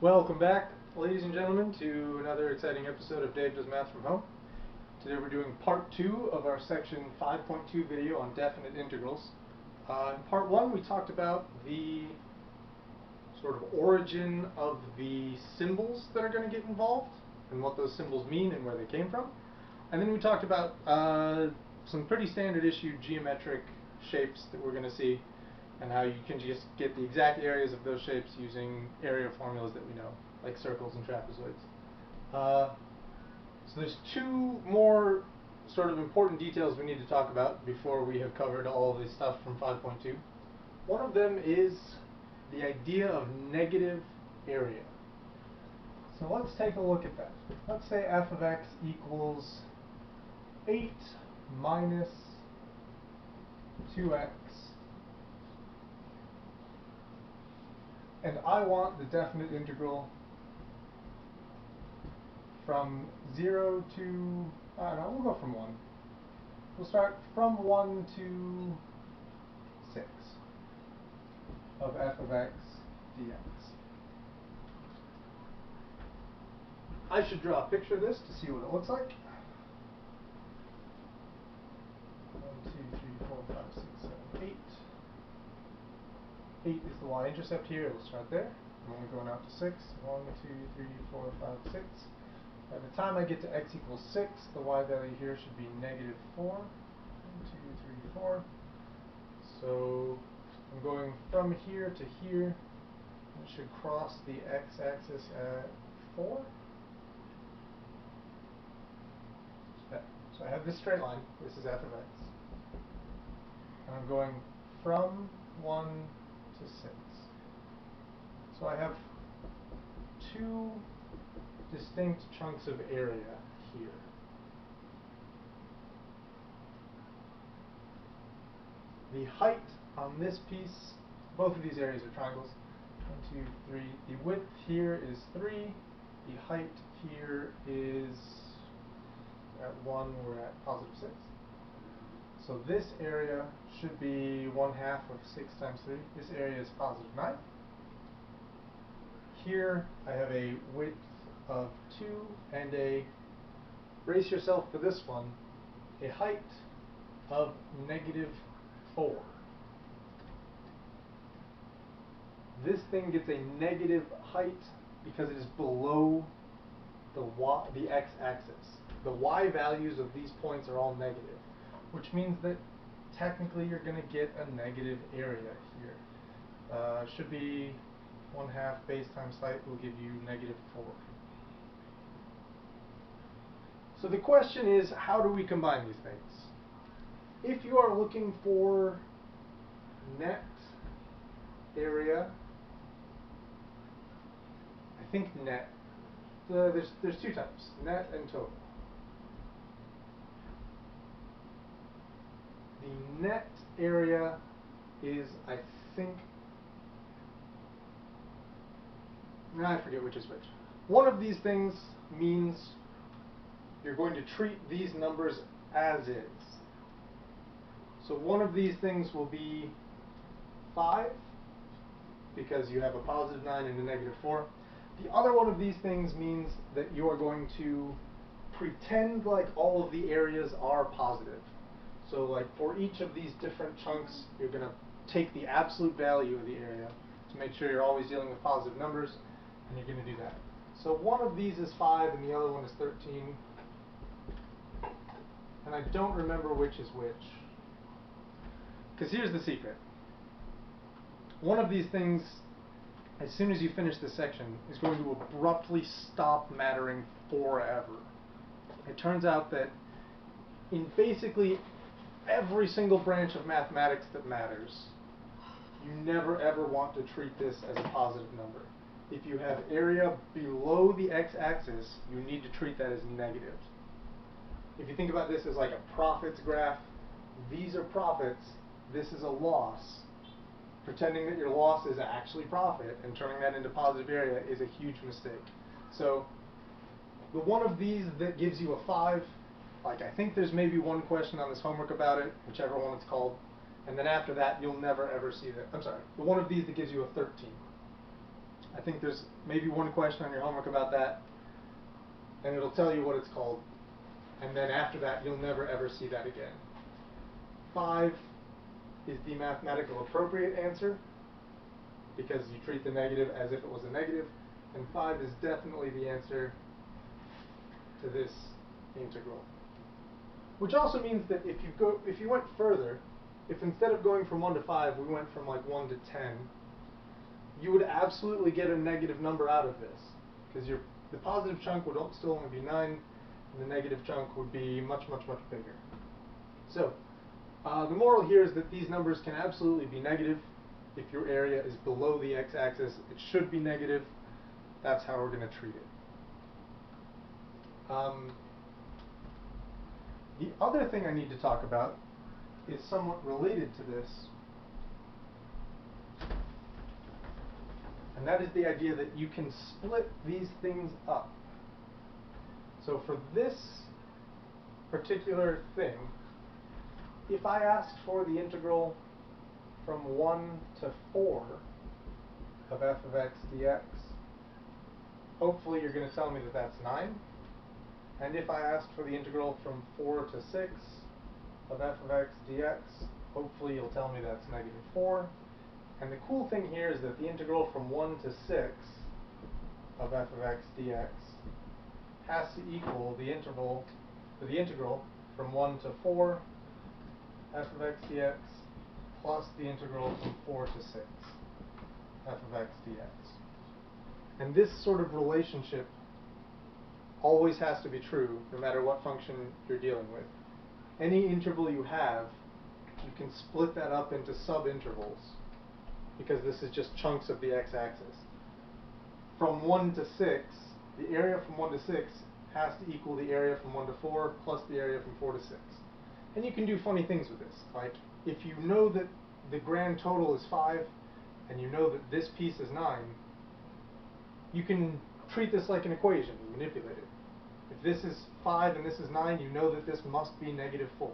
Welcome back, ladies and gentlemen, to another exciting episode of Dave Does Math from Home. Today we're doing part 2 of our section 5.2 video on definite integrals. In part 1 we talked about the sort of origin of the symbols that are going to get involved and what those symbols mean and where they came from. And then we talked about some pretty standard issue geometric shapes that we're going to see and how you can just get the exact areas of those shapes using area formulas that we know, like circles and trapezoids. So there's two more sort of important details we need to talk about before we have covered all of the stuff from 5.2. One of them is the idea of negative area. So let's take a look at that. Let's say f of x equals 8 minus 2x, and I want the definite integral from 0 to, I don't know, we'll go from 1. We'll start from 1 to 6 of f of x dx. I should draw a picture of this to see what it looks like. 1, 2, 3, 4, 5, 6, 7, 8. 8 is the y-intercept here. It'll start there. I'm only going out to 6. 1, 2, 3, 4, 5, 6. By the time I get to x equals 6, the y value here should be negative 4. 1, 2, 3, 4. So I'm going from here to here. It should cross the x-axis at 4. So I have this straight line. This is f of x. And I'm going from 1 to 6. So I have two distinct chunks of area here. The height on this piece, both of these areas are triangles. 1, 2, 3. The width here is 3. The height here is, at 1, we're at positive 6. So this area should be 1/2 of 6 times 3. This area is positive 9. Here I have a width of 2 and a, brace yourself for this one, a height of negative 4. This thing gets a negative height because it is below the x-axis. The y values of these points are all negative, which means that technically you're going to get a negative area here. Should be 1/2 base times height will give you negative 4. So the question is, how do we combine these things? If you are looking for net area, I think net, there's two types, net and total. The net area is, I think, I forget which is which. One of these things means you're going to treat these numbers as is. So one of these things will be 5, because you have a positive 9 and a negative 4. The other one of these things means that you are going to pretend like all of the areas are positive. So like for each of these different chunks, you're going to take the absolute value of the area to make sure you're always dealing with positive numbers, and you're going to do that. So one of these is 5 and the other one is 13. And I don't remember which is which. Because here's the secret. One of these things, as soon as you finish this section, is going to abruptly stop mattering forever. It turns out that in basically every single branch of mathematics that matters, you never ever want to treat this as a positive number. If you have area below the x-axis, you need to treat that as negative. If you think about this as like a profits graph, these are profits, this is a loss. Pretending that your loss is actually profit and turning that into positive area is a huge mistake. So the one of these that gives you a 5, like I think there's maybe one question on this homework about it, whichever one it's called, and then after that you'll never ever see that. I'm sorry, the one of these that gives you a 13. I think there's maybe one question on your homework about that, and it'll tell you what it's called. And then after that, you'll never ever see that again. 5 is the mathematical appropriate answer, because you treat the negative as if it was a negative, and 5 is definitely the answer to this integral. Which also means that if you went further, if instead of going from 1 to 5, we went from like 1 to 10, you would absolutely get a negative number out of this, because the positive chunk would still only be 9, and the negative chunk would be much, much, much bigger. So, the moral here is that these numbers can absolutely be negative. If your area is below the x-axis, it should be negative. That's how we're going to treat it. The other thing I need to talk about is somewhat related to this, and that is the idea that you can split these things up. So for this particular thing, if I asked for the integral from 1 to 4 of f of x dx, hopefully you're going to tell me that that's 9. And if I asked for the integral from 4 to 6 of f of x dx, hopefully you'll tell me that's negative 4. And the cool thing here is that the integral from 1 to 6 of f of x dx has to equal the integral from 1 to 4 f of x dx plus the integral from 4 to 6 f of x dx. And this sort of relationship always has to be true no matter what function you're dealing with. Any interval you have, you can split that up into subintervals, because this is just chunks of the x-axis. From 1 to 6, the area from 1 to 6 has to equal the area from 1 to 4 plus the area from 4 to 6. And you can do funny things with this. Like, if you know that the grand total is 5, and you know that this piece is 9, you can treat this like an equation and manipulate it. If this is 5 and this is 9, you know that this must be negative 4.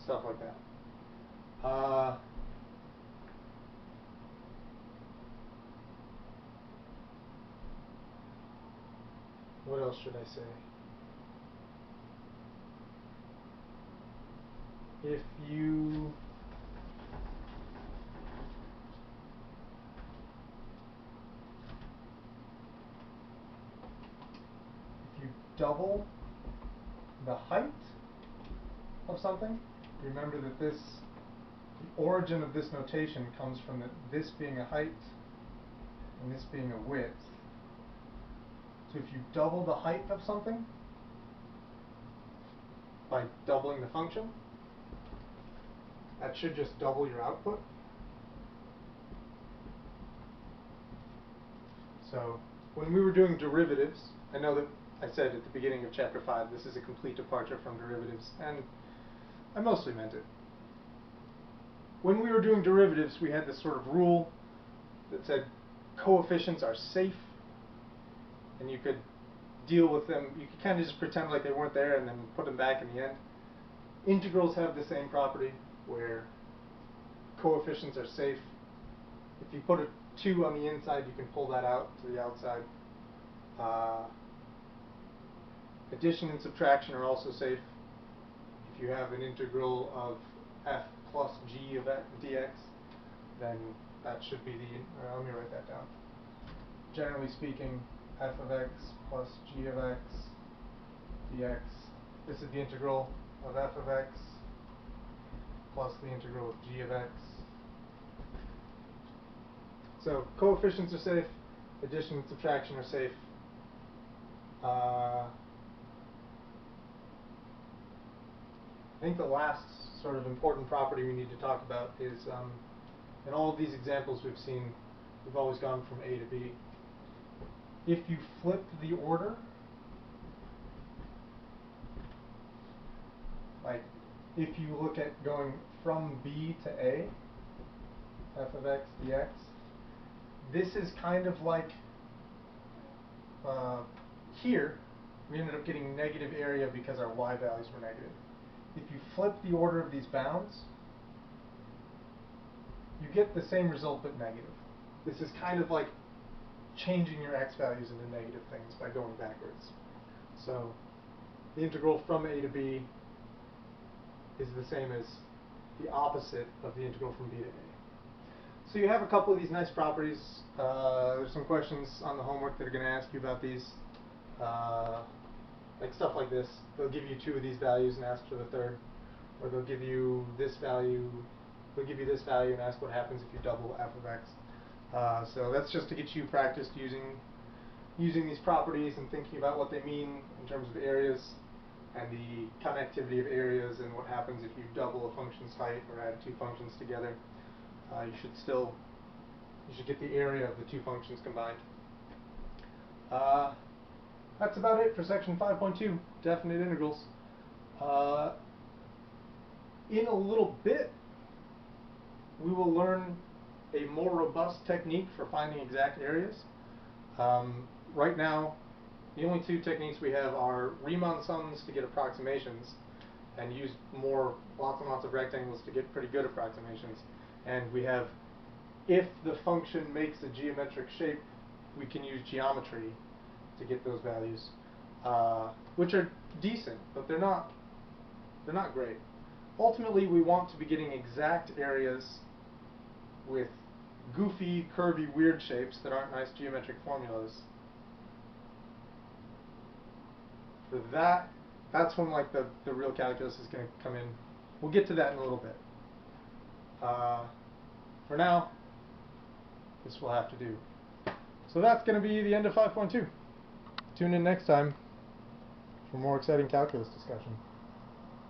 Stuff like that. What else should I say? If you double the height of something, remember that the origin of this notation comes from this being a height and this being a width. So if you double the height of something by doubling the function, that should just double your output. So when we were doing derivatives, I know that I said at the beginning of chapter 5, this is a complete departure from derivatives, and I mostly meant it. When we were doing derivatives, we had this sort of rule that said coefficients are safe, and you could deal with them. You could kind of just pretend like they weren't there and then put them back in the end. Integrals have the same property, where coefficients are safe. If you put a 2 on the inside, you can pull that out to the outside. Addition and subtraction are also safe. If you have an integral of f plus g of x dx, then that should be let me write that down. Generally speaking, f of x plus g of x dx, this is the integral of f of x plus the integral of g of x. So coefficients are safe, addition and subtraction are safe. I think the last sort of important property we need to talk about is, in all of these examples we've seen, we've always gone from A to B. If you flip the order, like if you look at going from B to A, f of x dx, this is kind of like here, we ended up getting negative area because our y values were negative. If you flip the order of these bounds, you get the same result but negative. This is kind of like changing your x values into negative things by going backwards. So the integral from a to b is the same as the opposite of the integral from b to a. So you have a couple of these nice properties. There's some questions on the homework that are going to ask you about these. Like stuff like this. They'll give you two of these values and ask for the third. Or they'll give you this value and ask what happens if you double f of x. So that's just to get you practiced using these properties and thinking about what they mean in terms of areas and the connectivity of areas and what happens if you double a function's height or add two functions together. You should get the area of the two functions combined. That's about it for section 5.2, definite integrals. In a little bit, we will learn a more robust technique for finding exact areas. Right now, the only two techniques we have are Riemann sums to get approximations and use lots and lots of rectangles to get pretty good approximations. And we have, if the function makes a geometric shape, we can use geometry to get those values, which are decent, but they're not great. Ultimately, we want to be getting exact areas with goofy, curvy, weird shapes that aren't nice geometric formulas. For that's when like the real calculus is going to come in. We'll get to that in a little bit. For now, this will have to do. So that's going to be the end of 5.2. Tune in next time for more exciting calculus discussion.